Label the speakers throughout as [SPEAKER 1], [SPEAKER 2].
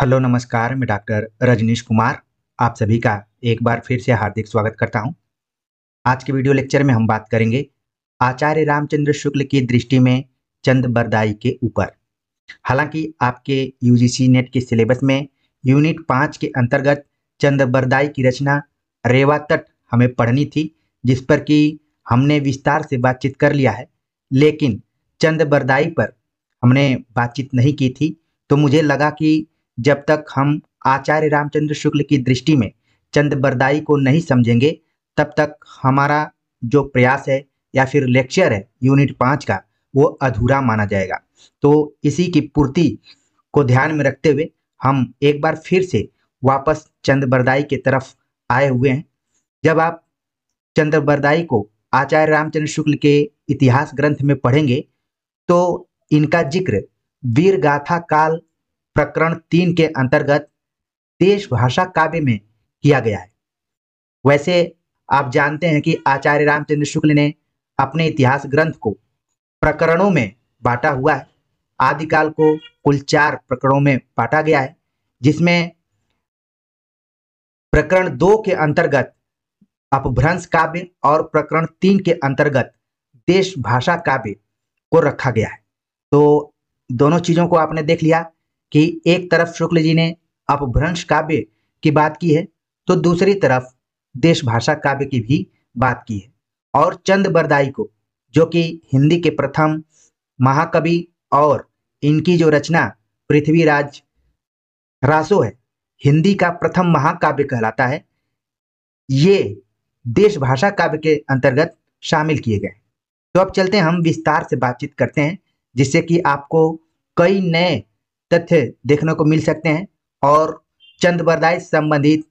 [SPEAKER 1] Hello नमस्कार, मैं doctor Rajneesh Kumar आप सभी का एक बार फिर से हार्दिक स्वागत करता हूं। आज के वीडियो लेक्चर में हम बात करेंगे आचार्य रामचंद्र शुक्ल की दृष्टि में चंद बरदाई के ऊपर। हालांकि आपके यूजीसी नेट के सिलेबस में यूनिट 5 के अंतर्गत चंद बरदाई की रचना रेवा तट हमें पढ़नी थी, जिस पर कि हमने विस्तार से बातचीत कर लिया है, लेकिन चंद बरदाई पर हमने बातचीत नहीं की थी। तो मुझे लगा कि जब तक हम आचार्य रामचंद्र शुक्ल की दृष्टि में चंद बरदाई को नहीं समझेंगे, तब तक हमारा जो प्रयास है या फिर लेक्चर है यूनिट 5 का, वो अधूरा माना जाएगा। तो इसी की पूर्ति को ध्यान में रखते हुए हम एक बार फिर से वापस चंद बरदाई की तरफ आए हुए हैं। जब आप चंद बरदाई को आचार्य रामचंद्र शुक्ल के इतिहास ग्रंथ में पढ़ेंगे तो इनका जिक्र वीर गाथा काल प्रकरण 3 के अंतर्गत देश भाषा काव्य में किया गया है। वैसे आप जानते हैं कि आचार्य रामचंद्र शुक्ल ने अपने इतिहास ग्रंथ को प्रकरणों में बांटा हुआ है। आदिकाल को कुल 4 प्रकरणों में बांटा गया है, जिसमें प्रकरण 2 के अंतर्गत अपभ्रंश काव्य और प्रकरण 3 के अंतर्गत देश भाषा काव्य को रखा गया है। तो दोनों चीजों को आपने देख लिया कि एक तरफ शुक्ल जी ने अपभ्रंश काव्य की बात की है, तो दूसरी तरफ देश भाषा काव्य की भी बात की है। और चंद बरदाई को, जो कि हिंदी के प्रथम महाकवि और इनकी जो रचना पृथ्वीराज रासो है, हिंदी का प्रथम महाकाव्य कहलाता है, ये देश भाषा काव्य के अंतर्गत शामिल किए गए। तो अब चलते हैं, हम विस्तार से बातचीत करते हैं, जिससे कि आपको कई नए तथ्य देखने को मिल सकते हैं और चंद बरदाई से संबंधित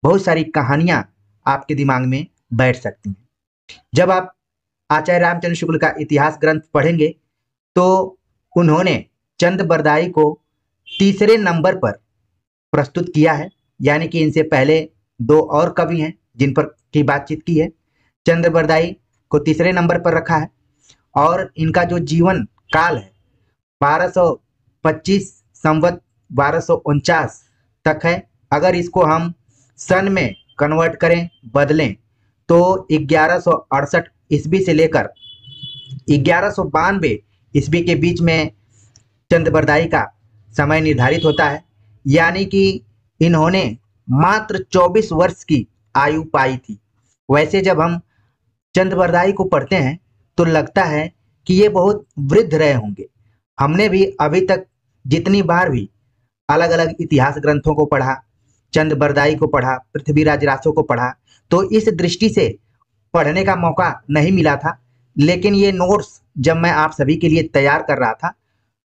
[SPEAKER 1] बहुत सारी कहानियां आपके दिमाग में बैठ सकती हैं। जब आप आचार्य रामचंद्र शुक्ल का इतिहास ग्रंथ पढ़ेंगे तो उन्होंने चंद बरदाई को तीसरे नंबर पर प्रस्तुत किया है, यानी कि इनसे पहले 2 और कवि हैं जिन पर की बातचीत की है। चंद बरदाई को तीसरे नंबर पर रखा है और इनका जो जीवन काल है 1225 संवत 1249 तक है। अगर इसको हम सन में कन्वर्ट करें, बदलें, तो 1168 ईस्वी से लेकर 1192 ईस्वी के बीच में चंद बरदाई का समय निर्धारित होता है, यानी कि इन्होंने मात्र 24 वर्ष की आयु पाई थी। वैसे जब हम चंद बरदाई को पढ़ते हैं तो लगता है कि ये बहुत वृद्ध रहे होंगे। हमने भी अभी तक जितनी बार भी अलग अलग इतिहास ग्रंथों को पढ़ा, चंद बरदाई को पढ़ा, पृथ्वीराज रासो को पढ़ा, तो इस दृष्टि से पढ़ने का मौका नहीं मिला था। लेकिन ये नोट्स जब मैं आप सभी के लिए तैयार कर रहा था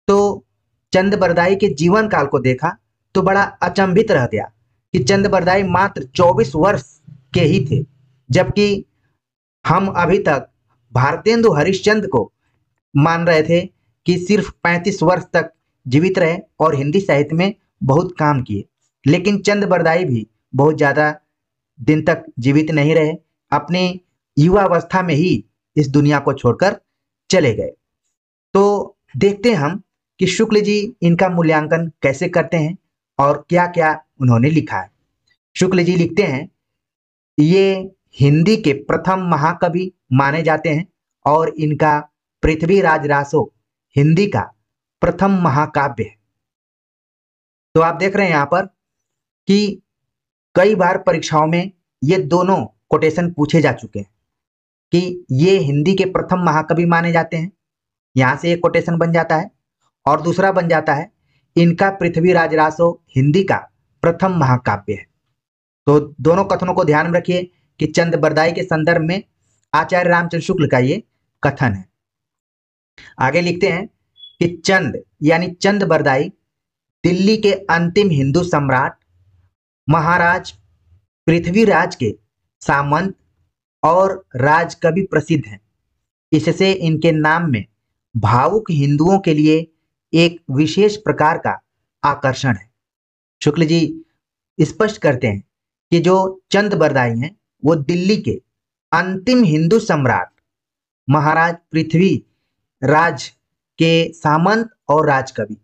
[SPEAKER 1] तो चंद बरदाई के जीवन काल को देखा तो बड़ा अचंभित रह गया कि चंद बरदाई मात्र 24 वर्ष के ही थे, जबकि हम अभी तक भारतेंदु हरिश्चंद्र को मान रहे थे कि सिर्फ 35 वर्ष तक जीवित रहे और हिंदी साहित्य में बहुत काम किए। लेकिन चंद बरदाई भी बहुत ज्यादा दिन तक जीवित नहीं रहे, अपने युवावस्था में ही इस दुनिया को छोड़कर चले गए। तो देखते हैं हम कि शुक्ल जी इनका मूल्यांकन कैसे करते हैं और क्या क्या उन्होंने लिखा है। शुक्ल जी लिखते हैं, ये हिंदी के प्रथम महाकवि माने जाते हैं और इनका पृथ्वीराज रासो हिंदी का प्रथम महाकाव्य है। तो आप देख रहे हैं यहाँ पर कि कई बार परीक्षाओं में ये दोनों कोटेशन पूछे जा चुके हैं कि ये हिंदी के प्रथम महाकवि माने जाते हैं, यहाँ से एक कोटेशन बन जाता है, और दूसरा बन जाता है इनका पृथ्वीराज रासो हिंदी का प्रथम महाकाव्य है। तो दोनों कथनों को ध्यान में रखिए कि चंद बरदाई के संदर्भ में आचार्य रामचंद्र शुक्ल का ये कथन है। आगे लिखते हैं कि चंद यानी चंद बरदाई दिल्ली के अंतिम हिंदू सम्राट महाराज पृथ्वीराज के सामंत और राजकवि प्रसिद्ध हैं। इससे इनके नाम में भावुक हिंदुओं के लिए एक विशेष प्रकार का आकर्षण है। शुक्ल जी स्पष्ट करते हैं कि जो चंद बरदाई हैं वो दिल्ली के अंतिम हिंदू सम्राट महाराज पृथ्वी राज के सामंत और राजकवि,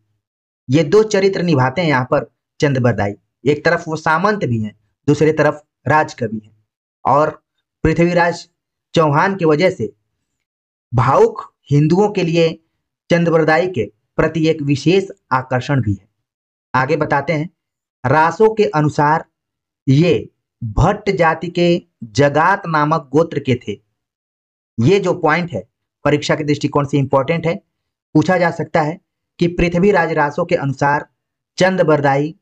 [SPEAKER 1] ये 2 चरित्र निभाते हैं यहाँ पर चंद बरदाई। एक तरफ वो सामंत भी हैं, दूसरी तरफ राजकवि हैं। और पृथ्वीराज चौहान की वजह से भावुक हिंदुओं के लिए चंद बरदाई के प्रति एक विशेष आकर्षण भी है। आगे बताते हैं। रासों के अनुसार ये भट्ट जाति के जगात नामक गोत्र के थे। ये जो पॉइंट है परीक्षा के दृष्टिकोण से इंपॉर्टेंट है। पूछा जा सकता है कि पृथ्वीराज रासों के अनुसार चंद बरदाई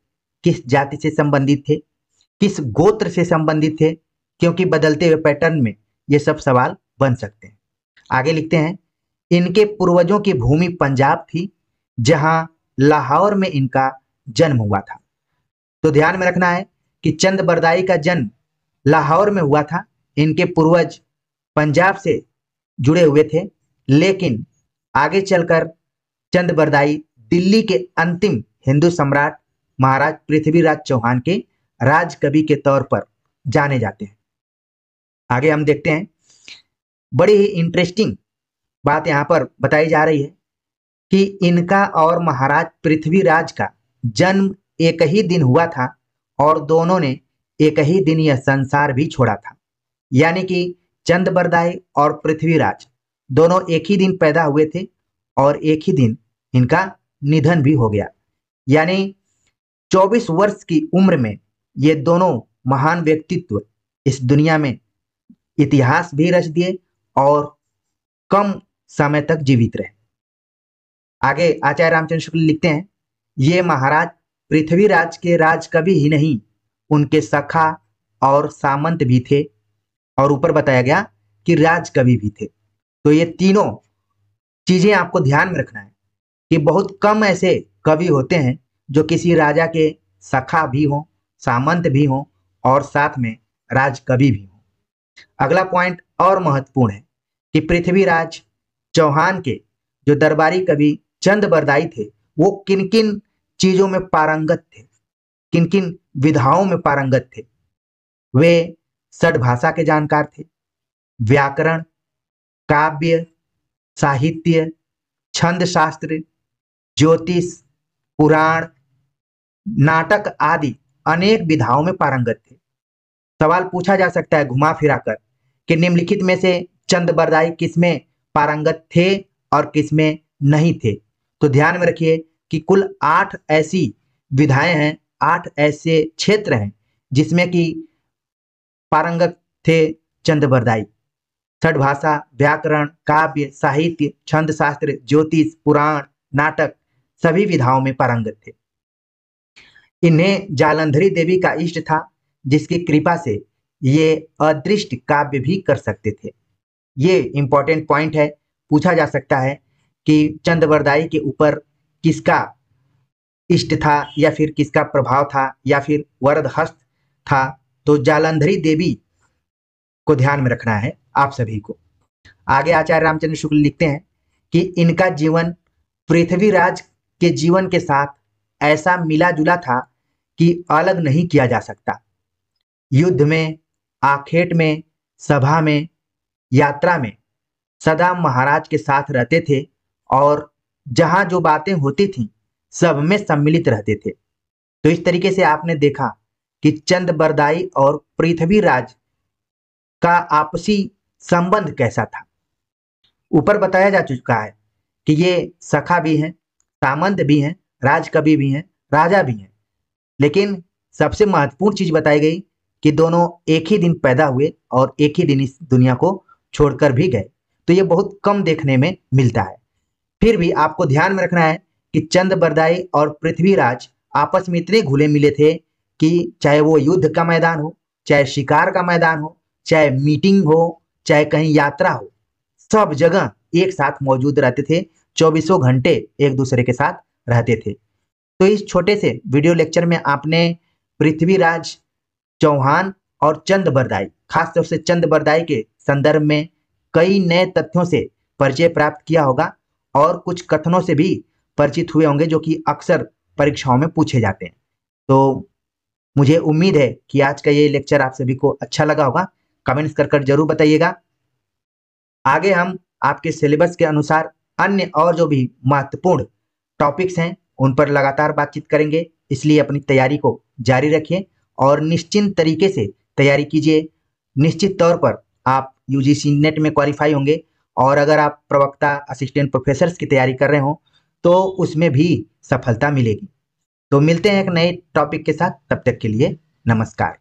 [SPEAKER 1] किस जाति से संबंधित थे, किस गोत्र से संबंधित थे, क्योंकि बदलते हुए पैटर्न में ये सब सवाल बन सकते हैं। आगे लिखते हैं। इनके पूर्वजों की भूमि पंजाब थी, जहां लाहौर में इनका जन्म हुआ था। तो ध्यान में रखना है कि चंद बरदाई का जन्म लाहौर में हुआ था। इनके पूर्वज पंजाब से जुड़े हुए थे, लेकिन आगे चलकर चंद बरदाई दिल्ली के अंतिम हिंदू सम्राट महाराज पृथ्वीराज चौहान के राजकवि के तौर पर जाने जाते हैं। आगे हम देखते हैं। बड़ी ही इंटरेस्टिंग बात यहाँ पर बताई जा रही है कि इनका और महाराज पृथ्वीराज का जन्म एक ही दिन हुआ था और दोनों ने एक ही दिन यह संसार भी छोड़ा था। यानी कि चंद बरदाई और पृथ्वीराज दोनों एक ही दिन पैदा हुए थे और एक ही दिन इनका निधन भी हो गया। यानी 24 वर्ष की उम्र में ये दोनों महान व्यक्तित्व इस दुनिया में इतिहास भी रच दिए और कम समय तक जीवित रहे। आगे आचार्य रामचंद्र शुक्ल लिखते हैं। ये महाराज पृथ्वीराज के राजकवि ही नहीं, उनके सखा और सामंत भी थे, और ऊपर बताया गया कि राजकवि भी थे। तो ये तीनों चीजें आपको ध्यान में रखना है कि बहुत कम ऐसे कवि होते हैं जो किसी राजा के सखा भी हों, सामंत भी हों और साथ में राजकवि भी हों। अगला पॉइंट और महत्वपूर्ण है कि पृथ्वीराज चौहान के जो दरबारी कवि चंद बरदाई थे वो किन किन चीजों में पारंगत थे, किन किन विधाओं में पारंगत थे। वे षड्भाषा के जानकार थे, व्याकरण, काव्य, साहित्य, छंद शास्त्र, ज्योतिष, पुराण, नाटक आदि अनेक विधाओं में पारंगत थे। सवाल पूछा जा सकता है घुमा फिराकर कि निम्नलिखित में से चंद बरदाई किसमें पारंगत थे और किसमें नहीं थे। तो ध्यान में रखिए कि कुल 8 ऐसी विधाएं हैं, 8 ऐसे क्षेत्र हैं जिसमें कि पारंगत थे चंद बरदाई। षड्भाषा, व्याकरण, काव्य, साहित्य, छंद शास्त्र, ज्योतिष, पुराण, नाटक सभी विधाओं में पारंगत थे। इन्हें जालंधरी देवी का इष्ट था, जिसकी कृपा से ये अदृष्ट काव्य भी कर सकते थे। ये इंपॉर्टेंट पॉइंट है। पूछा जा सकता है कि चंद बरदाई के ऊपर किसका इष्ट था या फिर किसका प्रभाव था या फिर वरद हस्त था। तो जालंधरी देवी को ध्यान में रखना है आप सभी को। आगे आचार्य रामचंद्र शुक्ल लिखते हैं कि इनका जीवन पृथ्वीराज के जीवन के साथ ऐसा मिला जुला था कि अलग नहीं किया जा सकता। युद्ध में, आखेट में, सभा में, यात्रा में सदा महाराज के साथ रहते थे और जहां जो बातें होती थीं सब में सम्मिलित रहते थे। तो इस तरीके से आपने देखा कि चंद बरदाई और पृथ्वीराज का आपसी संबंध कैसा था। ऊपर बताया जा चुका है कि ये सखा भी हैं, सामंत भी हैं, राजकवि भी हैं, राजा भी हैं। लेकिन सबसे महत्वपूर्ण चीज बताई गई कि दोनों एक ही दिन पैदा हुए और एक ही दिन इस दुनिया को छोड़कर भी गए। तो ये बहुत कम देखने में मिलता है। फिर भी आपको ध्यान में रखना है कि चंद बरदाई और पृथ्वीराज आपस में इतने घुले मिले थे कि चाहे वो युद्ध का मैदान हो, चाहे शिकार का मैदान हो, चाहे मीटिंग हो, चाहे कहीं यात्रा हो, सब जगह एक साथ मौजूद रहते थे। 24 घंटे एक दूसरे के साथ रहते थे। तो इस छोटे से वीडियो लेक्चर में आपने पृथ्वीराज चौहान और चंद बरदाई, खासतौर से चंद बरदाई के संदर्भ में कई नए तथ्यों से परिचय प्राप्त किया होगा और कुछ कथनों से भी परिचित हुए होंगे जो कि अक्सर परीक्षाओं में पूछे जाते हैं। तो मुझे उम्मीद है कि आज का ये लेक्चर आप सभी को अच्छा लगा होगा। कमेंट्स कर जरूर बताइएगा। आगे हम आपके सिलेबस के अनुसार अन्य और जो भी महत्वपूर्ण टॉपिक्स हैं उन पर लगातार बातचीत करेंगे। इसलिए अपनी तैयारी को जारी रखिए और निश्चिंत तरीके से तैयारी कीजिए। निश्चित तौर पर आप यूजीसी नेट में क्वालिफाई होंगे और अगर आप प्रवक्ता असिस्टेंट प्रोफेसर्स की तैयारी कर रहे हो तो उसमें भी सफलता मिलेगी। तो मिलते हैं एक नए टॉपिक के साथ, तब तक के लिए नमस्कार।